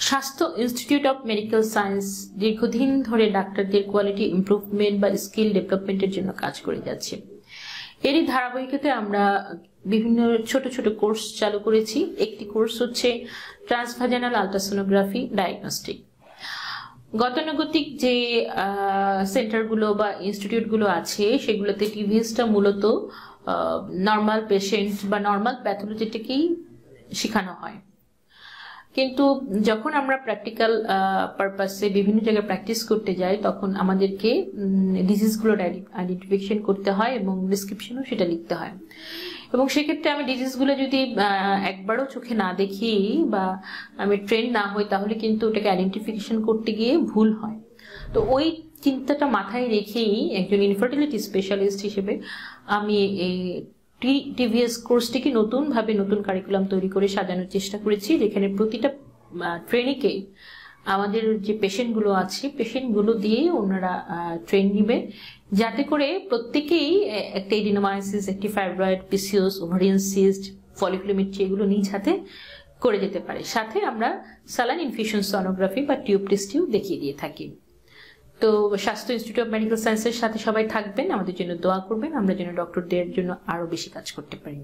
স্বাস্থ্য institute of medical science দীর্ঘদিন ধরে ডাক্তারদের কোয়ালিটি ইমপ্রুভমেন্ট বা স্কিল ডেভেলপমেন্টের জন্য কাজ করে যাচ্ছে। এরই ধারাবাহিকতায় আমরা বিভিন্ন ছোট ছোট কোর্স চালু করেছি। একটি কোর্স হচ্ছে ট্রান্সভাজানাল আলট্রাসোনোগ্রাফি ডায়াগনস্টিক। গতানুগতিক যে সেন্টারগুলো বা ইনস্টিটিউটগুলো আছে সেগুলোতে টিভিএসটা মূলত নর্মাল পেশেন্ট বা নর্মাল প্যাথোলজিটাকেই শেখানো হয়, কিন্তু যখন আমরা প্র্যাকটিক্যাল পারপাসে বিভিন্ন জায়গায় প্র্যাকটিস করতে যাই তখন আমাদেরকে ডিজিজগুলোর আইডেন্টিফিকেশন করতে হয় এবং ডিসক্রিপশনও সেটা লিখতে হয়। এবং সেক্ষেত্রে আমি ডিজিজগুলো যদি একবারও চোখে না দেখি বা আমি ট্রেন না হই তাহলে কিন্তু ওটাকে আইডেন্টিফিকেশন করতে গিয়ে ভুল হয়। তো ওই চিন্তাটা মাথায় রেখেই একজন ইনফার্টিলিটি স্পেশালিস্ট হিসেবে আমি এই টিভিএস কোর্সটিকে নতুনভাবে নতুন কারিকুলাম তৈরি করে সাজানোর চেষ্টা করেছি, যেখানে প্রতিটা ট্রেনিংকে আমাদের যে পেশেন্টগুলো আছে পেশেন্টগুলো দিয়ে ওনারা ট্রেন নিবে, যাতে করে প্রত্যেকেই একটা এডিনোমায়োসিস, একটি fibroid, PCOS, ovarian cyst, folliculometry এগুলো নিজ হাতে করে যেতে পারে। সাথে আমরা স্যালাইন ইনফিউশন সোনোগ্রাফি বা টিউব টেস্টিও দেখিয়ে দিয়ে থাকি। তো স্বাস্থ্য ইনস্টিটিউট অফ মেডিকেল সায়েন্সের সাথে সবাই থাকবেন, আমাদের জন্য দোয়া করবেন, আমরা যেন ডক্টরদের জন্য আরো বেশি কাজ করতে পারি।